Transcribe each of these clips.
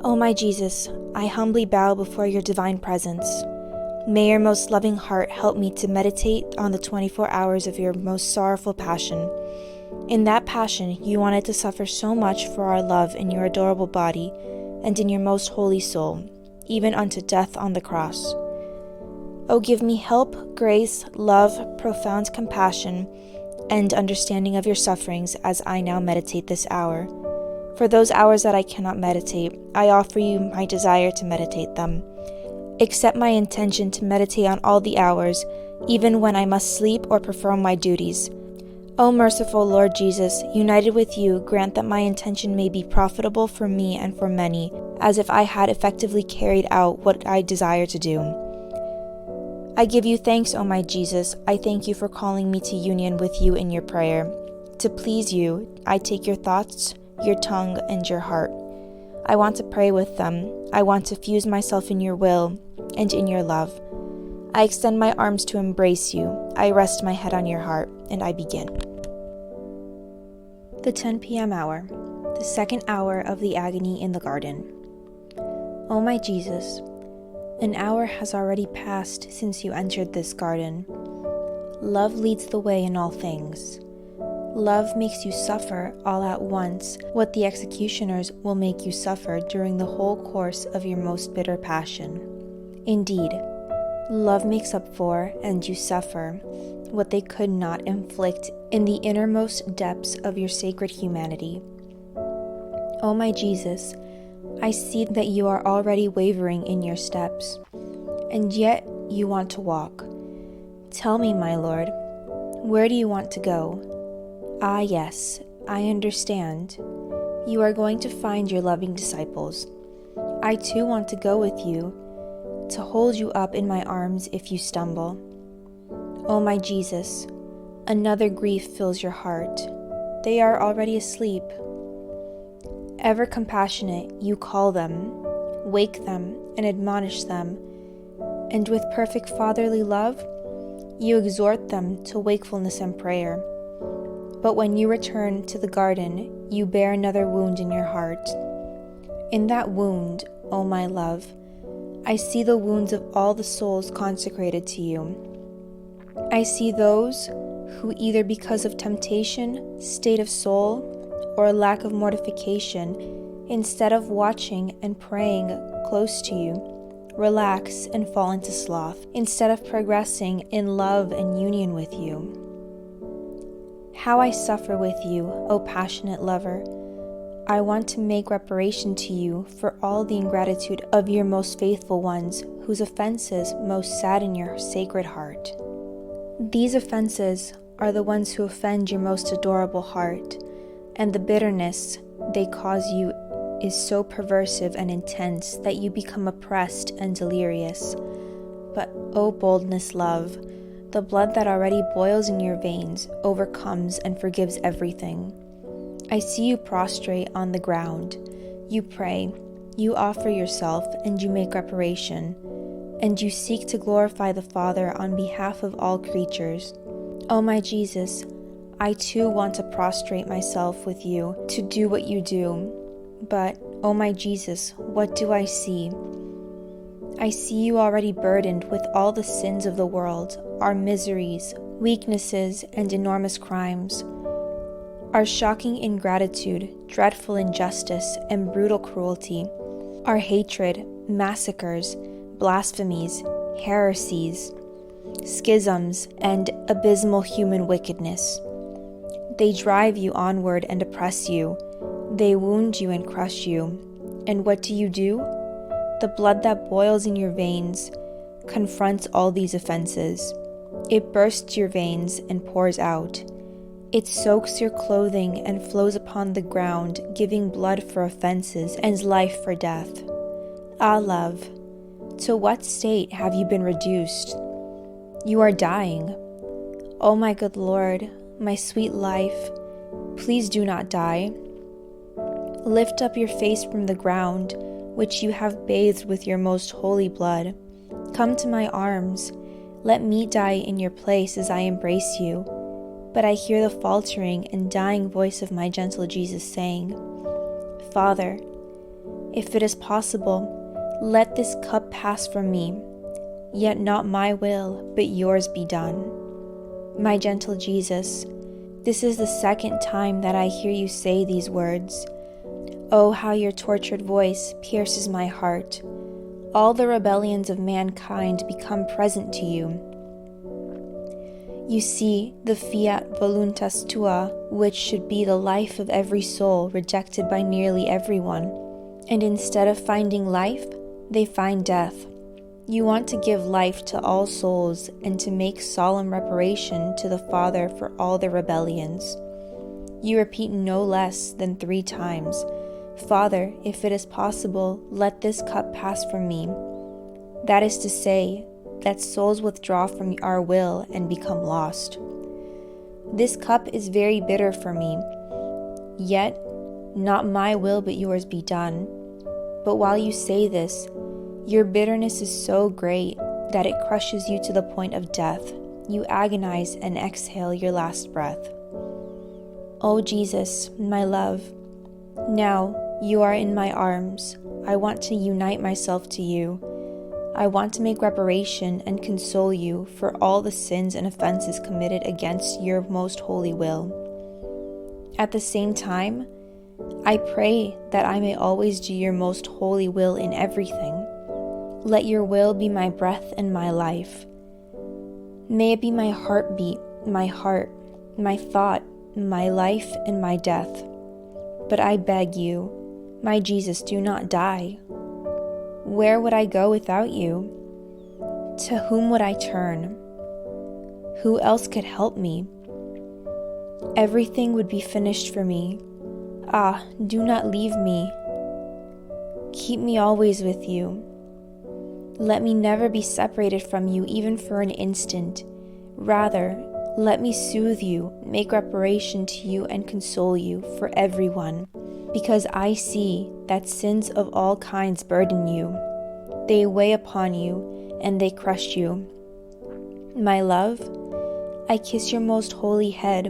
O my Jesus, I humbly bow before your divine presence. May your most loving heart help me to meditate on the 24 hours of your most sorrowful passion. In that passion, you wanted to suffer so much for our love in your adorable body and in your most holy soul, even unto death on the cross. O give me help, grace, love, profound compassion, and understanding of your sufferings as I now meditate this hour. For those hours that I cannot meditate, I offer you my desire to meditate them. Accept my intention to meditate on all the hours, even when I must sleep or perform my duties. O merciful Lord Jesus, united with you, grant that my intention may be profitable for me and for many, as if I had effectively carried out what I desire to do. I give you thanks, O my Jesus. I thank you for calling me to union with you in your prayer. To please you, I take your thoughts, your tongue, and your heart. I want to pray with them. I want to fuse myself in your will and in your love. I extend my arms to embrace you. I rest my head on your heart, and I begin. The 10 p.m. hour, the second hour of the agony in the garden. O my Jesus, an hour has already passed since you entered this garden. Love leads the way in all things. Love makes you suffer all at once what the executioners will make you suffer during the whole course of your most bitter passion. Indeed, love makes up for, and you suffer, what they could not inflict in the innermost depths of your sacred humanity. O my Jesus, I see that you are already wavering in your steps, and yet you want to walk. Tell me, my Lord, where do you want to go? Ah, yes, I understand. You are going to find your loving disciples. I too want to go with you, to hold you up in my arms if you stumble. O my Jesus, another grief fills your heart. They are already asleep. Ever compassionate, you call them, wake them, and admonish them, and with perfect fatherly love, you exhort them to wakefulness and prayer. But when you return to the garden, you bear another wound in your heart. In that wound, O my love, I see the wounds of all the souls consecrated to you. I see those who, either because of temptation, state of soul, or lack of mortification, instead of watching and praying close to you, relax and fall into sloth, instead of progressing in love and union with you. How I suffer with you, O passionate lover! I want to make reparation to you for all the ingratitude of your most faithful ones, whose offenses most sadden your sacred heart. These offenses are the ones who offend your most adorable heart, and the bitterness they cause you is so perversive and intense that you become oppressed and delirious. But, O boldness, love, the blood that already boils in your veins overcomes and forgives everything. I see you prostrate on the ground. You pray, you offer yourself, and you make reparation, and you seek to glorify the Father on behalf of all creatures. O my Jesus, I too want to prostrate myself with you to do what you do. But, O my Jesus, what do I see? I see you already burdened with all the sins of the world, our miseries, weaknesses, and enormous crimes, our shocking ingratitude, dreadful injustice, and brutal cruelty, our hatred, massacres, blasphemies, heresies, schisms, and abysmal human wickedness. They drive you onward and oppress you. They wound you and crush you. And what do? The blood that boils in your veins confronts all these offenses. It bursts your veins and pours out. It soaks your clothing and flows upon the ground, giving blood for offenses and life for death. Ah, love, to what state have you been reduced? You are dying. Oh, my good Lord, my sweet life, please do not die. Lift up your face from the ground, which you have bathed with your most holy blood. Come to my arms. Let me die in your place as I embrace you. But I hear the faltering and dying voice of my gentle Jesus saying, Father, if it is possible, let this cup pass from me. Yet not my will, but yours be done. My gentle Jesus, this is the second time that I hear you say these words. Oh, how your tortured voice pierces my heart. All the rebellions of mankind become present to you. You see, the fiat voluntas tua, which should be the life of every soul, rejected by nearly everyone. And instead of finding life, they find death. You want to give life to all souls and to make solemn reparation to the Father for all their rebellions. You repeat no less than 3 times, Father, if it is possible, let this cup pass from me. That is to say, that souls withdraw from our will and become lost. This cup is very bitter for me, yet not my will but yours be done. But while you say this, your bitterness is so great that it crushes you to the point of death. You agonize and exhale your last breath. O Jesus, my love, now you are in my arms. I want to unite myself to you. I want to make reparation and console you for all the sins and offenses committed against your most holy will. At the same time, I pray that I may always do your most holy will in everything. Let your will be my breath and my life. May it be my heartbeat, my heart, my thought, my life, and my death. But I beg you, my Jesus, do not die. Where would I go without you? To whom would I turn? Who else could help me? Everything would be finished for me. Ah, do not leave me. Keep me always with you. Let me never be separated from you even for an instant. Rather, let me soothe you, make reparation to you, and console you for everyone. Because I see that sins of all kinds burden you. They weigh upon you, and they crush you. My love, I kiss your most holy head.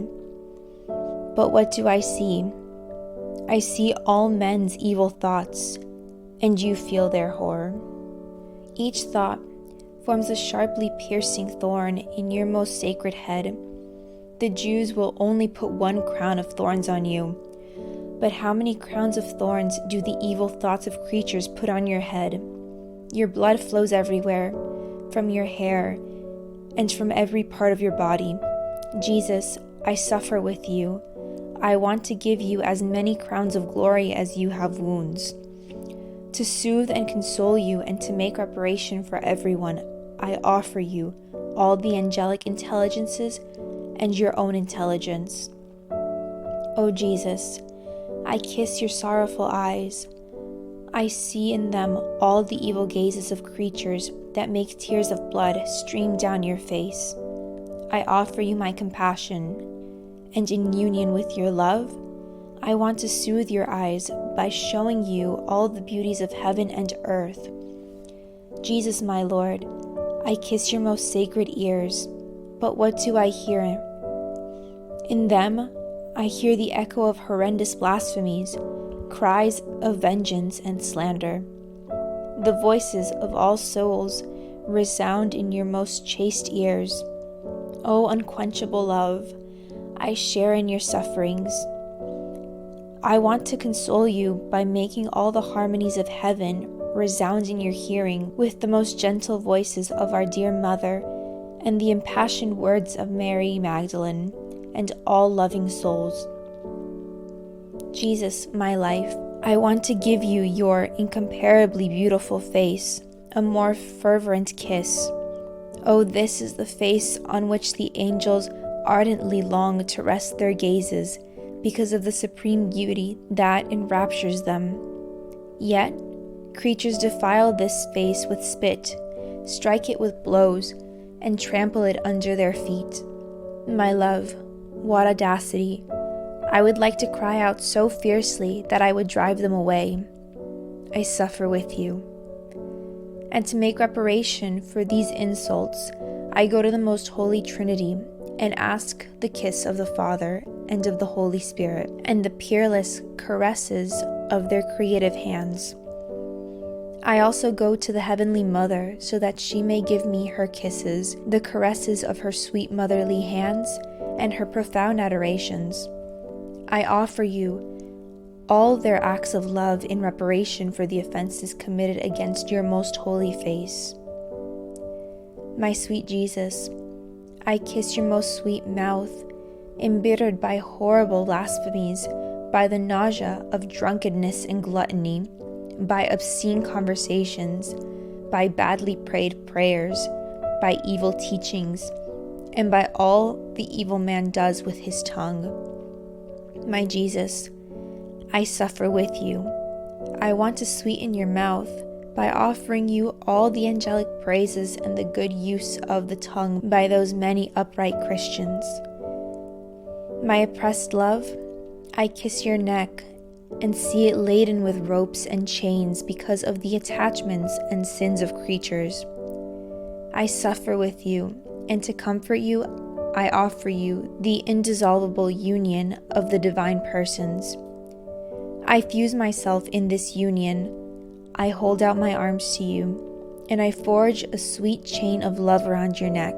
But what do I see? I see all men's evil thoughts, and you feel their horror. Each thought forms a sharply piercing thorn in your most sacred head. The Jews will only put 1 crown of thorns on you. But how many crowns of thorns do the evil thoughts of creatures put on your head? Your blood flows everywhere, from your hair, and from every part of your body. Jesus, I suffer with you. I want to give you as many crowns of glory as you have wounds. To soothe and console you and to make reparation for everyone, I offer you all the angelic intelligences and your own intelligence. O Jesus, I kiss your sorrowful eyes. I see in them all the evil gazes of creatures that make tears of blood stream down your face. I offer you my compassion, and in union with your love, I want to soothe your eyes by showing you all the beauties of heaven and earth. Jesus, my Lord, I kiss your most sacred ears, but what do I hear? In them, I hear the echo of horrendous blasphemies, cries of vengeance and slander. The voices of all souls resound in your most chaste ears. O unquenchable love, I share in your sufferings. I want to console you by making all the harmonies of heaven resound in your hearing with the most gentle voices of our dear Mother and the impassioned words of Mary Magdalene and all loving souls. Jesus, my life, I want to give you your incomparably beautiful face, a more fervent kiss. Oh, this is the face on which the angels ardently long to rest their gazes because of the supreme beauty that enraptures them. Yet, creatures defile this face with spit, strike it with blows, and trample it under their feet. My love, what audacity! I would like to cry out so fiercely that I would drive them away. I suffer with you. And to make reparation for these insults, I go to the most holy Trinity and ask the kiss of the Father and of the Holy Spirit and the peerless caresses of their creative hands. I also go to the Heavenly Mother so that she may give me her kisses, the caresses of her sweet motherly hands, and her profound adorations. I offer you all their acts of love in reparation for the offenses committed against your most holy face. My sweet Jesus, I kiss your most sweet mouth, embittered by horrible blasphemies, by the nausea of drunkenness and gluttony, by obscene conversations, by badly prayed prayers, by evil teachings, and by all the evil man does with his tongue. My Jesus, I suffer with you. I want to sweeten your mouth by offering you all the angelic praises and the good use of the tongue by those many upright Christians. My oppressed love, I kiss your neck and see it laden with ropes and chains because of the attachments and sins of creatures. I suffer with you, and to comfort you, I offer you the indissoluble union of the divine persons. I fuse myself in this union. I hold out my arms to you, and I forge a sweet chain of love around your neck.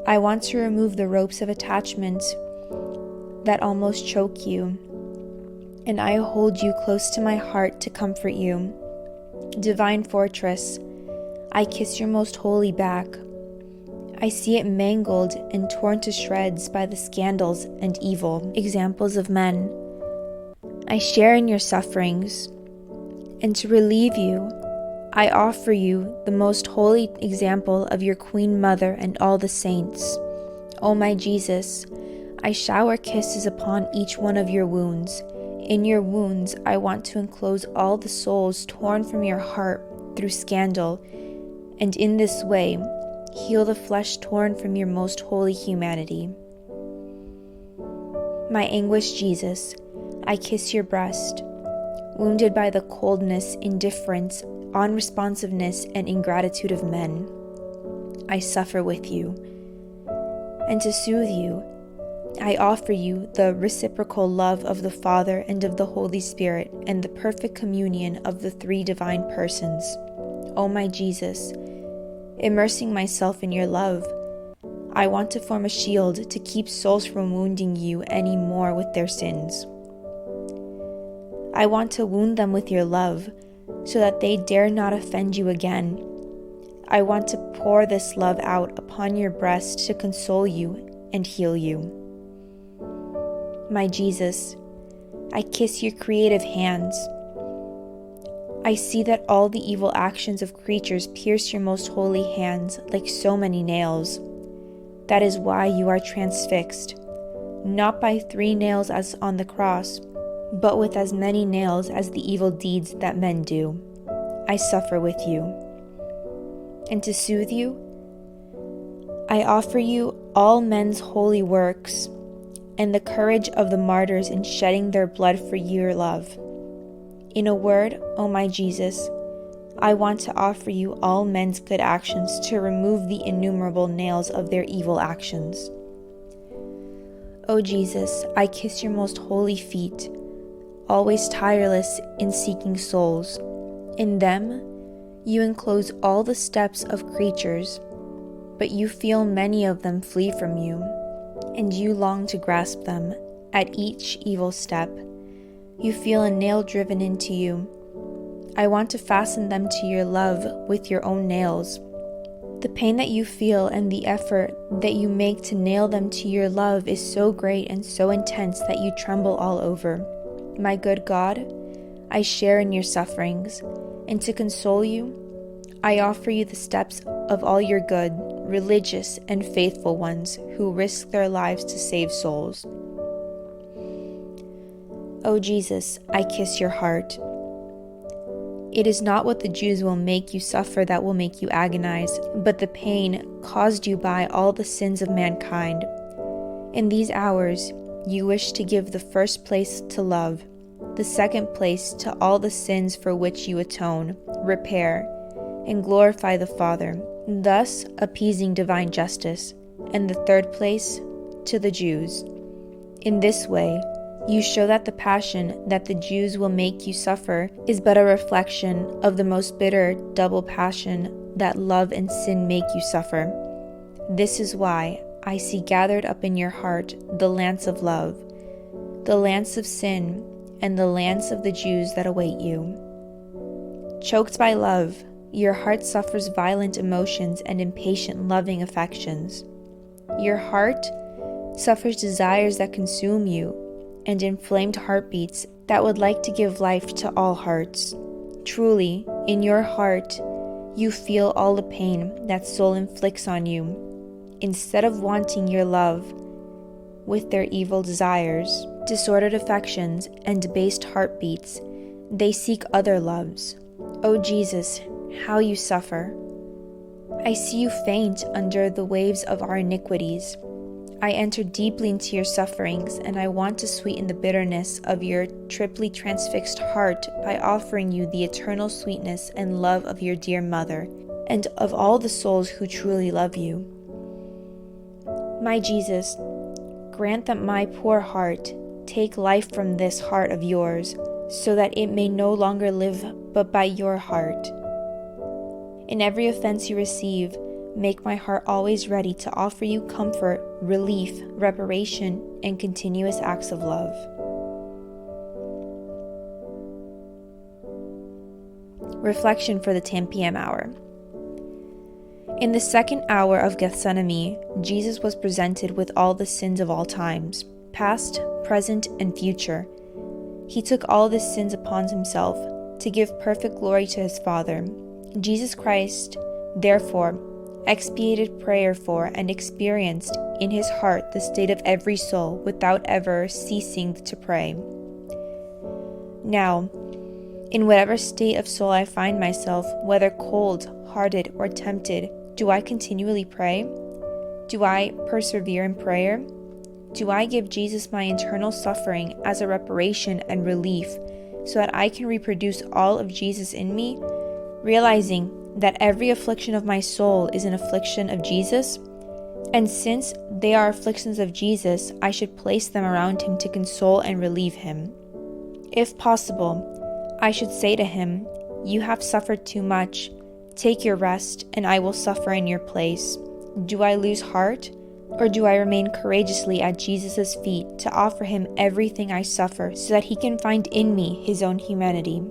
I want to remove the ropes of attachment that almost choke you, and I hold you close to my heart to comfort you. Divine fortress, I kiss your most holy back. I see it mangled and torn to shreds by the scandals and evil examples of men. I share in your sufferings, and to relieve you, I offer you the most holy example of your Queen Mother and all the saints. O my Jesus, I shower kisses upon each one of your wounds. In your wounds, I want to enclose all the souls torn from your heart through scandal, and in this way, heal the flesh torn from your most holy humanity. My anguished Jesus, I kiss your breast, wounded by the coldness, indifference, unresponsiveness, and ingratitude of men. I suffer with you, and to soothe you, I offer you the reciprocal love of the Father and of the Holy Spirit and the perfect communion of the three divine persons. O my Jesus, immersing myself in your love, I want to form a shield to keep souls from wounding you any more with their sins. I want to wound them with your love so that they dare not offend you again. I want to pour this love out upon your breast to console you and heal you. My Jesus, I kiss your creative hands. I see that all the evil actions of creatures pierce your most holy hands like so many nails. That is why you are transfixed, not by 3 nails as on the cross, but with as many nails as the evil deeds that men do. I suffer with you. And to soothe you, I offer you all men's holy works, and the courage of the martyrs in shedding their blood for your love. In a word, O my Jesus, I want to offer you all men's good actions to remove the innumerable nails of their evil actions. O Jesus, I kiss your most holy feet, always tireless in seeking souls. In them, you enclose all the steps of creatures, but you feel many of them flee from you, and you long to grasp them at each evil step. You feel a nail driven into you. I want to fasten them to your love with your own nails. The pain that you feel and the effort that you make to nail them to your love is so great and so intense that you tremble all over. My good God, I share in your sufferings, and to console you, I offer you the steps of all your good, religious, and faithful ones who risk their lives to save souls. O Jesus, I kiss your heart. It is not what the Jews will make you suffer that will make you agonize, but the pain caused you by all the sins of mankind. In these hours, you wish to give the first place to love, the second place to all the sins for which you atone, repair, and glorify the Father, thus appeasing divine justice, and the third place to the Jews. In this way, You show that the passion that the Jews will make you suffer is but a reflection of the most bitter double passion that love and sin make you suffer. This is why I see gathered up in your heart the lance of love, the lance of sin, and the lance of the Jews that await you. Choked by love, your heart suffers violent emotions and impatient loving affections. Your heart suffers desires that consume you, and inflamed heartbeats that would like to give life to all hearts. Truly, in your heart, you feel all the pain that soul inflicts on you. Instead of wanting your love with their evil desires, disordered affections, and debased heartbeats, they seek other loves. O Jesus, how you suffer! I see you faint under the waves of our iniquities. I enter deeply into your sufferings, and I want to sweeten the bitterness of your triply transfixed heart by offering you the eternal sweetness and love of your dear mother, and of all the souls who truly love you. My Jesus, grant that my poor heart take life from this heart of yours, so that it may no longer live but by your heart. In every offense you receive, make my heart always ready to offer you comfort, relief, reparation, and continuous acts of love. Reflection for the 10 p.m. hour. In the second hour of Gethsemane, Jesus was presented with all the sins of all times, past, present, and future. He took all the sins upon himself to give perfect glory to his Father. Jesus Christ, therefore, expiated prayer for and experienced in his heart the state of every soul without ever ceasing to pray. Now, in whatever state of soul I find myself, whether cold-hearted or tempted, do I continually pray? Do I persevere in prayer? Do I give Jesus my internal suffering as a reparation and relief so that I can reproduce all of Jesus in me, realizing that every affliction of my soul is an affliction of Jesus? And since they are afflictions of Jesus, I should place them around him to console and relieve him. If possible, I should say to him, "You have suffered too much. Take your rest, and I will suffer in your place." Do I lose heart? Or do I remain courageously at Jesus' feet to offer him everything I suffer so that he can find in me his own humanity?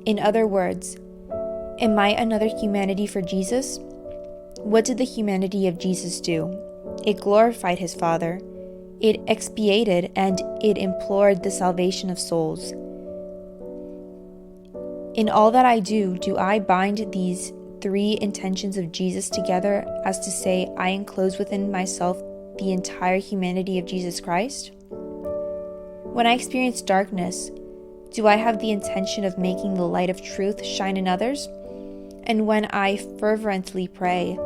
In other words, am I another humanity for Jesus? What did the humanity of Jesus do? It glorified his Father. It expiated and it implored the salvation of souls. In all that I do I bind these three intentions of Jesus together as to say I enclose within myself the entire humanity of Jesus Christ? When I experience darkness, do I have the intention of making the light of truth shine in others? And when I fervently pray,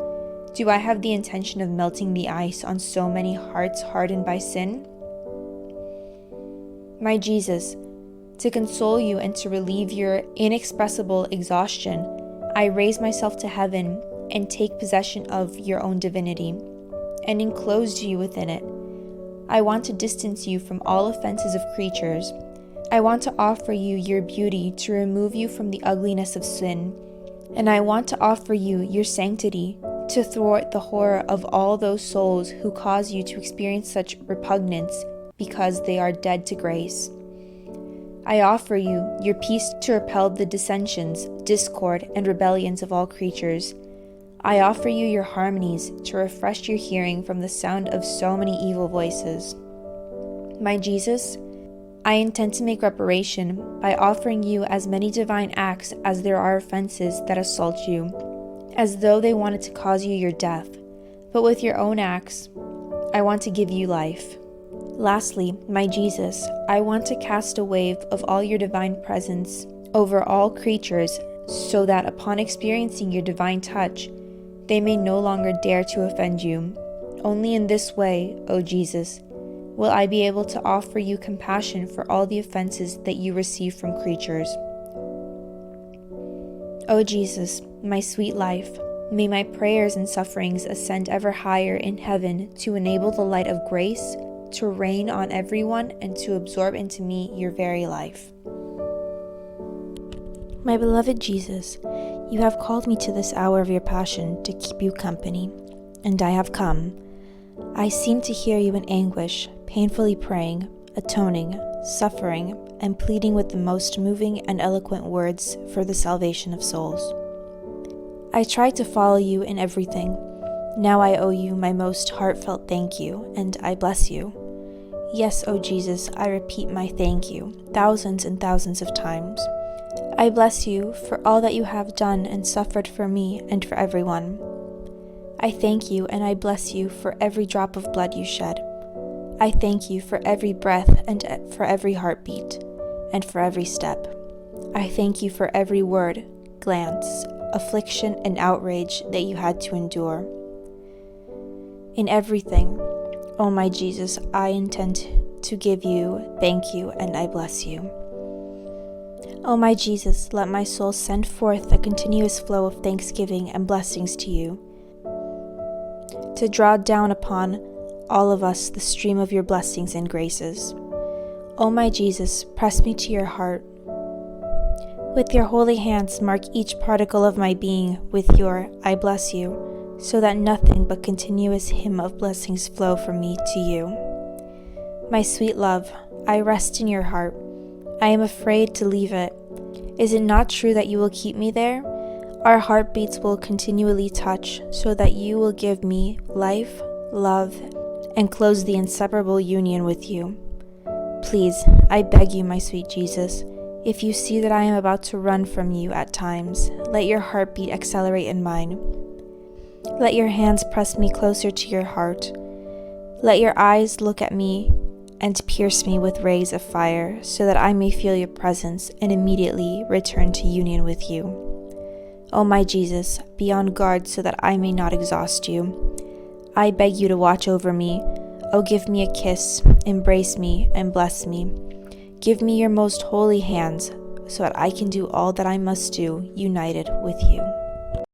do I have the intention of melting the ice on so many hearts hardened by sin? My Jesus, to console you and to relieve your inexpressible exhaustion, I raise myself to heaven and take possession of your own divinity, and enclose you within it. I want to distance you from all offenses of creatures. I want to offer you your beauty to remove you from the ugliness of sin, and I want to offer you your sanctity to thwart the horror of all those souls who cause you to experience such repugnance because they are dead to grace. I offer you your peace to repel the dissensions, discord, and rebellions of all creatures. I offer you your harmonies to refresh your hearing from the sound of so many evil voices. My Jesus, I intend to make reparation by offering you as many divine acts as there are offenses that assault you, as though they wanted to cause you your death. But with your own acts, I want to give you life. Lastly, my Jesus, I want to cast a wave of all your divine presence over all creatures so that upon experiencing your divine touch, they may no longer dare to offend you. Only in this way, O Jesus, will I be able to offer you compassion for all the offenses that you receive from creatures. O Jesus, my sweet life, may my prayers and sufferings ascend ever higher in heaven to enable the light of grace to reign on everyone and to absorb into me your very life. My beloved Jesus, you have called me to this hour of your passion to keep you company, and I have come. I seem to hear you in anguish, painfully praying, atoning, suffering, and pleading with the most moving and eloquent words for the salvation of souls. I try to follow you in everything. Now I owe you my most heartfelt thank you, and I bless you. Yes, O Jesus, I repeat my thank you, thousands and thousands of times. I bless you for all that you have done and suffered for me and for everyone. I thank you and I bless you for every drop of blood you shed. I thank you for every breath and for every heartbeat and for every step. I thank you for every word, glance, affliction, and outrage that you had to endure. In everything, O my Jesus, I intend to give you thank you and I bless you. O my Jesus, let my soul send forth a continuous flow of thanksgiving and blessings to you, to draw down upon all of us the stream of your blessings and graces. O my Jesus, press me to your heart. With your holy hands, mark each particle of my being with your I bless you, so that nothing but continuous hymn of blessings flow from me to you. My sweet love, I rest in your heart. I am afraid to leave it. Is it not true that you will keep me there? Our heartbeats will continually touch, so that you will give me life, love, and close the inseparable union with you. Please, I beg you, my sweet Jesus, if you see that I am about to run from you at times, let your heartbeat accelerate in mine. Let your hands press me closer to your heart. Let your eyes look at me and pierce me with rays of fire, so that I may feel your presence and immediately return to union with you. O my Jesus, be on guard so that I may not exhaust you. I beg you to watch over me. O give me a kiss, embrace me, and bless me. Give me your most holy hands, so that I can do all that I must do united with you.